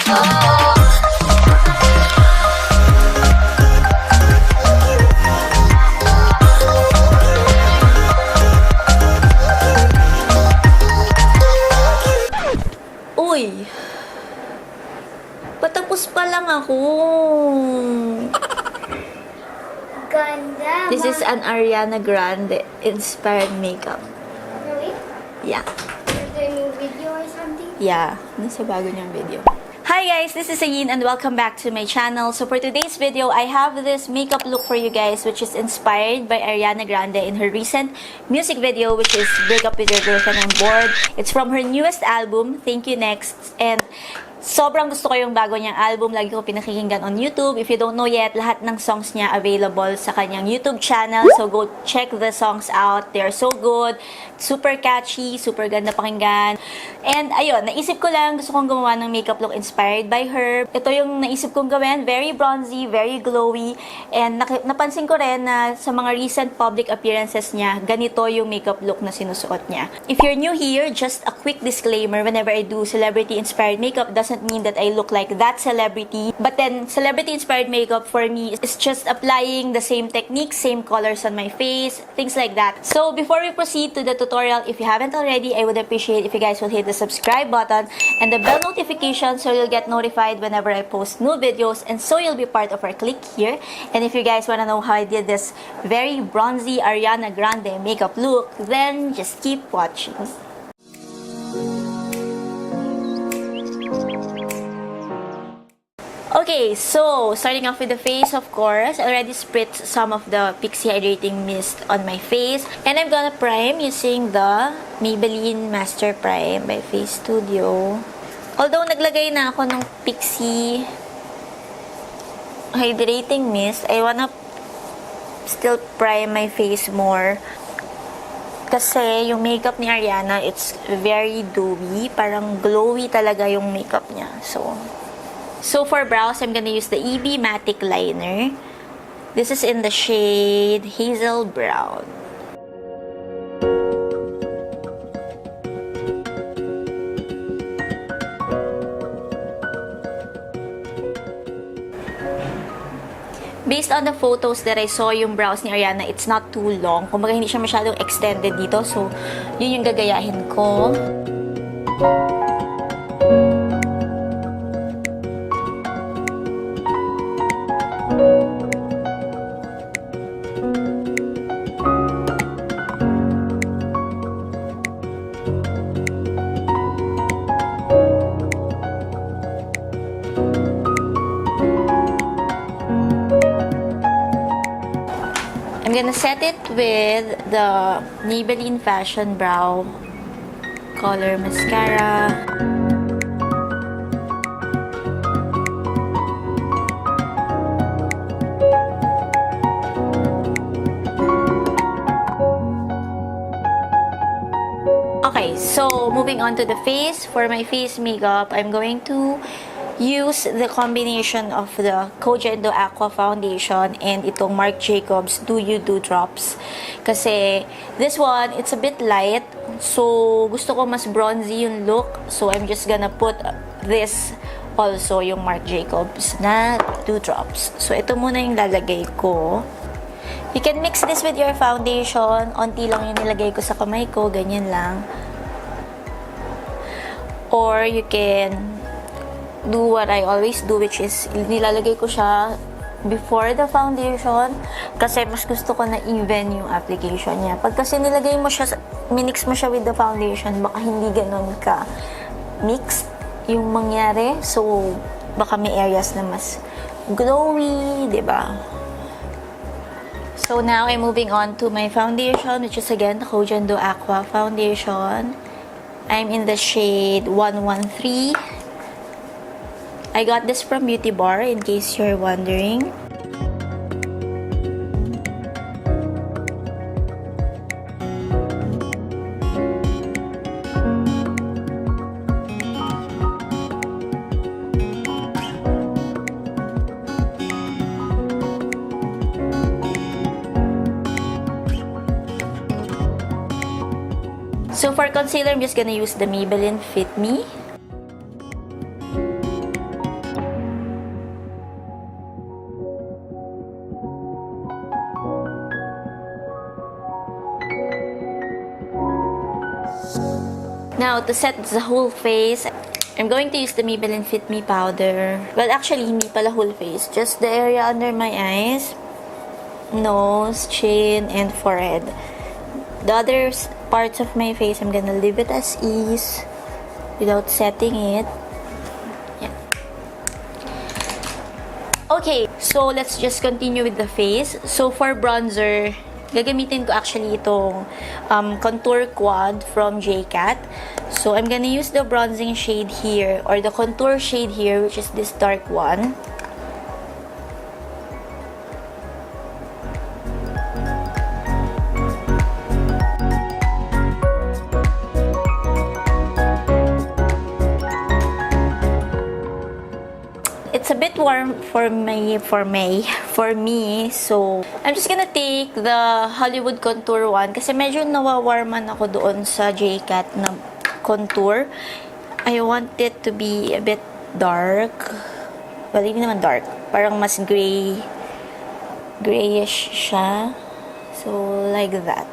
Uy! Patapos pa lang ako. Ganda. This is an Ariana Grande inspired makeup. Really? Yeah. Is there a new video or something? Yeah. Nasa bago niyang video. Hi guys, this is Ayin and welcome back to my channel. So for today's video, I have this makeup look for you guys which is inspired by Ariana Grande in her recent music video which is Break Up With Your Girlfriend, I'm Bored. It's from her newest album, Thank You Next. And sobrang gusto ko yung bago niyang album. Lagi ko pinakikinggan on YouTube. If you don't know yet, lahat ng songs niya available sa kanyang YouTube channel. So go check the songs out. They're so good. Super catchy. Super ganda pakinggan. And ayun, naisip ko lang, gusto kong gumawa ng makeup look inspired by her. Ito yung naisip kong gawin. Very bronzy, very glowy. And napansin ko rin na sa mga recent public appearances niya, ganito yung makeup look na sinusuot niya. If you're new here, just a quick disclaimer. Whenever I do celebrity-inspired makeup, doesn't mean that I look like that celebrity. But then, celebrity-inspired makeup for me is just applying the same techniques, same colors on my face, things like that. So, before we proceed to the tutorial, if you haven't already, I would appreciate if you guys will hit the subscribe button and the bell notification so you'll get notified whenever I post new videos and so you'll be part of our clique here. And if you guys want to know how I did this very bronzy Ariana Grande makeup look, then just keep watching. Okay, so starting off with the face, of course, I already spritzed some of the Pixie Hydrating Mist on my face. And I'm gonna prime using the Maybelline Master Prime by Face Studio. Although naglagay na ako ng Pixie Hydrating Mist, I wanna still prime my face more. Kasi yung makeup ni Ariana, it's very dewy. Parang glowy talaga yung makeup niya. So for brows, I'm gonna use the EB Matic Liner. This is in the shade Hazel Brown. Based on the photos that I saw, yung brows ni Ariana, it's not too long. Kumbaga, hindi siya masyadong extended dito. So, yun yung gagayahin ko. I'm gonna set it with the Maybelline Fashion Brow Color Mascara. Okay, so moving on to the face. For my face makeup, I'm going to use the combination of the Kojendo Aqua Foundation and itong Marc Jacobs Do You Do Drops. Kasi this one, it's a bit light. So, gusto ko mas bronzy yung look. So, I'm just gonna put this also, yung Marc Jacobs na Do Drops. So, ito muna yung lalagay ko. You can mix this with your foundation. Onti lang yung nilagay ko sa kamay ko. Ganyan lang. Or you can do what I always do, which is nilalagay ko siya before the foundation kasi mas gusto ko na even yung application niya. Pag kasi nilagay mo siya, minix mo siya with the foundation, baka hindi ganun ka mixed yung mangyari. So, baka may areas na mas glowy, diba? So, now I'm moving on to my foundation, which is again the Kojendo Aqua Foundation. I'm in the shade 113. I got this from Beauty Bar in case you're wondering. So for concealer, I'm just gonna use the Maybelline Fit Me. Now, to set the whole face, I'm going to use the Maybelline Fit Me powder. Well, actually, hindi pala whole face. Just the area under my eyes, nose, chin, and forehead. The other parts of my face, I'm gonna leave it as is without setting it. Yeah. Okay, so let's just continue with the face. So for bronzer, gagamitin ko actually itong contour quad from JCat. So I'm gonna use the bronzing shade here, or the contour shade here, which is this dark one. It's a bit warm for me, so I'm just gonna take the Hollywood contour one kasi medyo nawawarman ako doon sa JCat na contour. I want it to be a bit dark. Well, hindi naman dark. Parang mas grayish siya. So, like that.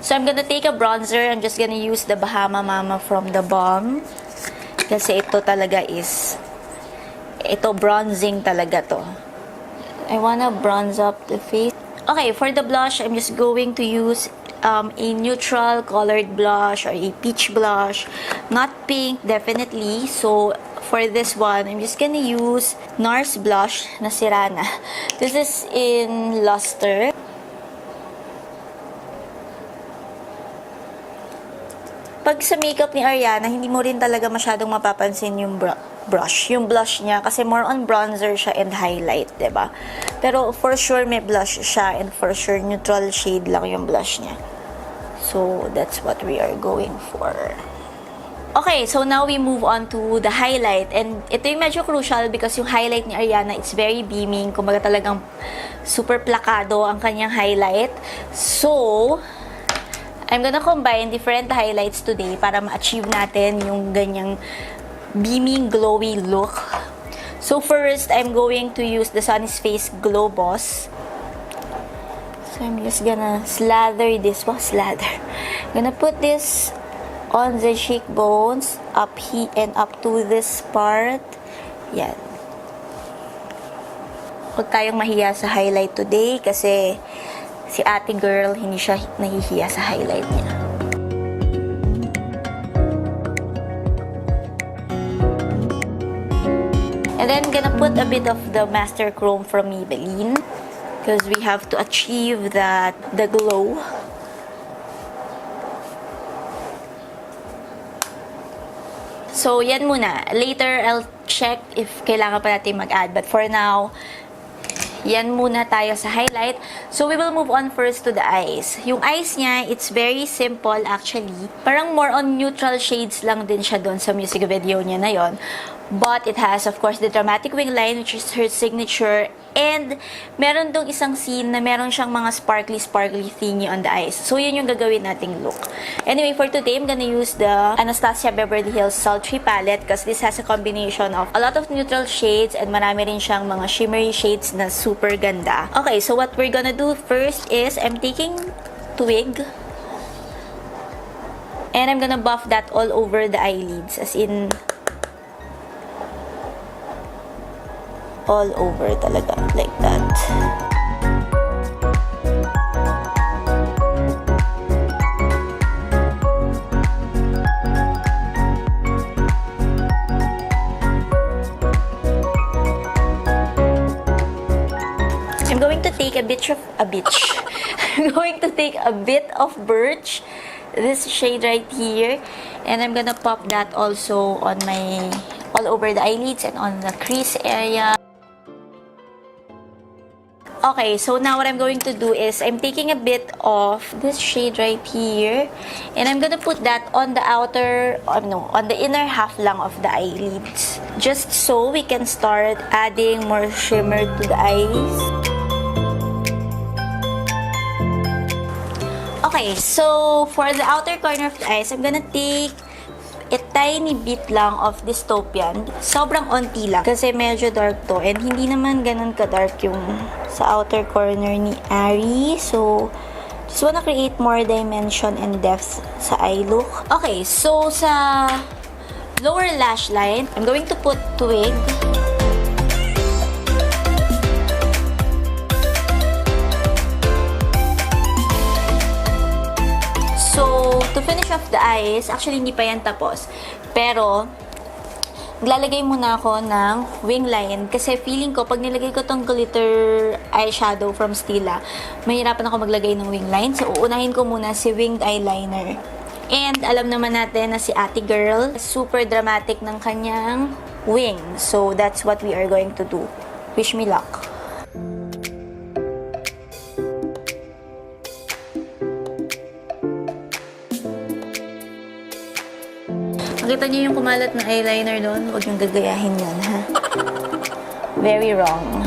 So, I'm gonna take a bronzer. I'm just gonna use the Bahama Mama from the Balm. Kasi ito talaga ito bronzing talaga to. I wanna bronze up the face. Okay, for the blush, I'm just going to use a neutral colored blush or a peach blush. Not pink, definitely. So, for this one, I'm just gonna use NARS blush na Sirana. This is in Luster. Pag sa makeup ni Ariana, hindi mo rin talaga masyadong mapapansin yung yung blush niya, kasi more on bronzer siya and highlight, diba? Pero for sure may blush siya, and for sure neutral shade lang yung blush niya. So, that's what we are going for. Okay, so now we move on to the highlight. And ito yung medyo crucial because yung highlight ni Ariana, it's very beaming. Kumbaga talagang super plakado ang kanyang highlight. So, I'm gonna combine different highlights today para ma-achieve natin yung ganyang beaming, glowy look. So first, I'm going to use the Sunny's Face Glow Boss. So I'm just gonna slather this. I'm gonna put this on the cheekbones, up here and up to this part. Yan. Huwag tayong mahiya sa highlight today kasi si ate girl, hindi siya nahihiya sa highlight niya. And then, I'm gonna put a bit of the Master Chrome from Maybelline because we have to achieve the glow. So, yan muna. Later, I'll check if kailangan pa natin mag-add. But for now, yan muna tayo sa highlight. So, we will move on first to the eyes. Yung eyes niya, it's very simple actually. Parang more on neutral shades lang din siya doon sa music video niya na yon. But it has, of course, the dramatic wing line, which is her signature. And meron dong isang scene na meron siyang mga sparkly thingy on the eyes. So, yun yung gagawin nating look. Anyway, for today, I'm gonna use the Anastasia Beverly Hills Sultry Palette because this has a combination of a lot of neutral shades and marami rin siyang mga shimmery shades na super ganda. Okay, so what we're gonna do first is I'm taking twig and I'm gonna buff that all over the eyelids, as in all over talaga, like that. I'm going to take I'm going to take a bit of Birch, this shade right here, and I'm gonna pop that also on my all over the eyelids and on the crease area. Okay, so now what I'm going to do is I'm taking a bit of this shade right here and I'm gonna put that on the outer, on the inner half lang of the eyelids. Just so we can start adding more shimmer to the eyes. Okay, so for the outer corner of the eyes, I'm gonna take a tiny bit lang of dystopian. Sobrang onti lang kasi medyo dark to and hindi naman ganun ka-dark yung sa outer corner ni Ari. So, just wanna create more dimension and depth sa eye look. Okay, so sa lower lash line, I'm going to put twig. So, to finish off the eyes, actually hindi pa yan tapos. Pero, naglalagay muna ako ng wing line kasi feeling ko, pag nilagay ko tong glitter eyeshadow from Stila, mahirapan ako maglagay ng wing line. So, uunahin ko muna si winged eyeliner. And, alam naman natin na si ate girl, super dramatic ng kanyang wing. So, that's what we are going to do. Wish me luck. Nakita niyo yung kumalat na eyeliner doon? Huwag niyong gagayahin yan, ha? Very wrong.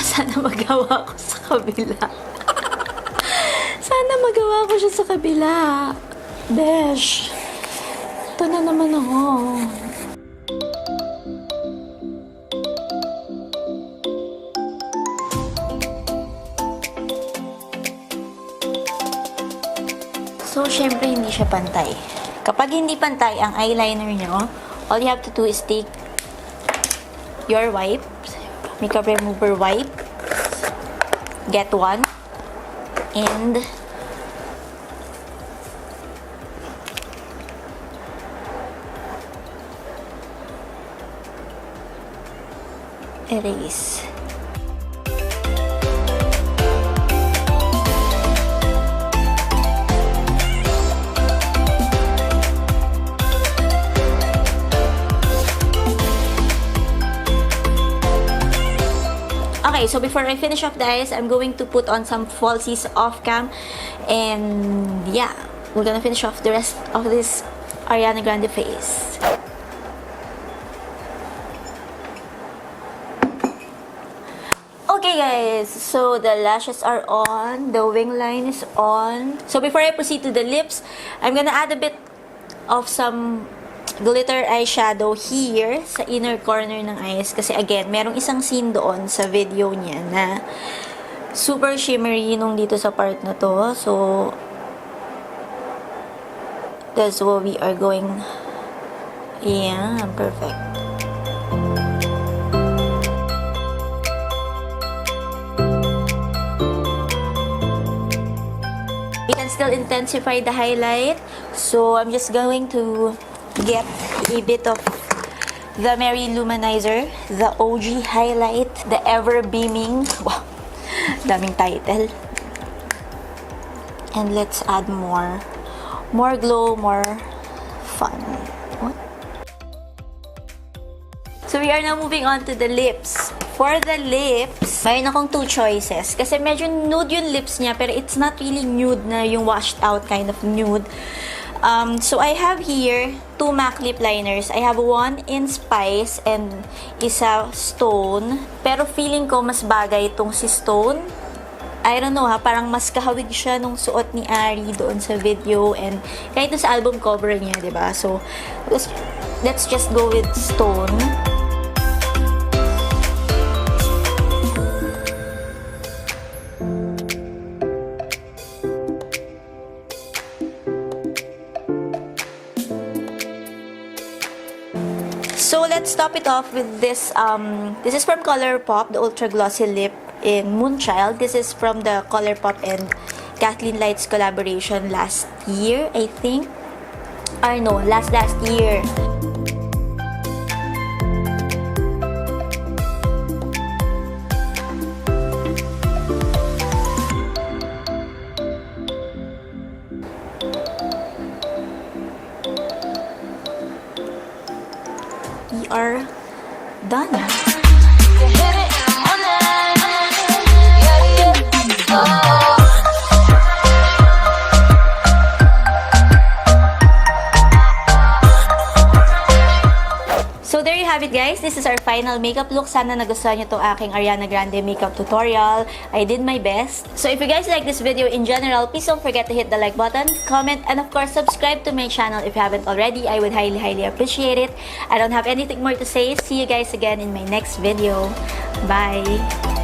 Sana magawa ko sa kabila. Sana magawa ko siya sa kabila. Besh. Ito na naman ako. So, syempre, hindi siya pantay. Kapag hindi pantay ang eyeliner nyo, all you have to do is take your wipes, makeup remover wipe, get one, and erase. Okay, so before I finish off the eyes, I'm going to put on some falsies off cam. And yeah, we're gonna finish off the rest of this Ariana Grande face. Okay guys, so the lashes are on, the wing line is on. So before I proceed to the lips, I'm gonna add a bit of some glitter eyeshadow here sa inner corner ng eyes. Kasi again, merong isang scene doon sa video niya na super shimmery nung dito sa part na to. So, that's what we are going. Yeah, perfect. We can still intensify the highlight. So, I'm just going to get a bit of the Mary Luminizer, the OG highlight, the ever beaming. Wow, daming title. And let's add more glow, more fun. What? So we are now moving on to the lips. For the lips, mayroon akong two choices. Kasi medyo nude yung lips niya, pero it's not really nude na yung washed out kind of nude. So I have here two MAC lip liners. I have one in Spice and isa Stone. Pero feeling ko mas bagay itong si Stone. I don't know ha, parang mas kahawig siya nung suot ni Ari doon sa video and kahit sa album cover niya, diba? So, let's just go with Stone. So, let's top it off with this. This is from ColourPop, the Ultra Glossy Lip in Moonchild. This is from the ColourPop and Kathleen Lights collaboration last year, I think. Or no, last year. Done. So there you have it, guys. This is our final makeup look. Sana nagustuhan nyo itong aking Ariana Grande makeup tutorial. I did my best. So if you guys like this video in general, please don't forget to hit the like button, comment, and of course, subscribe to my channel if you haven't already. I would highly, highly appreciate it. I don't have anything more to say. See you guys again in my next video. Bye!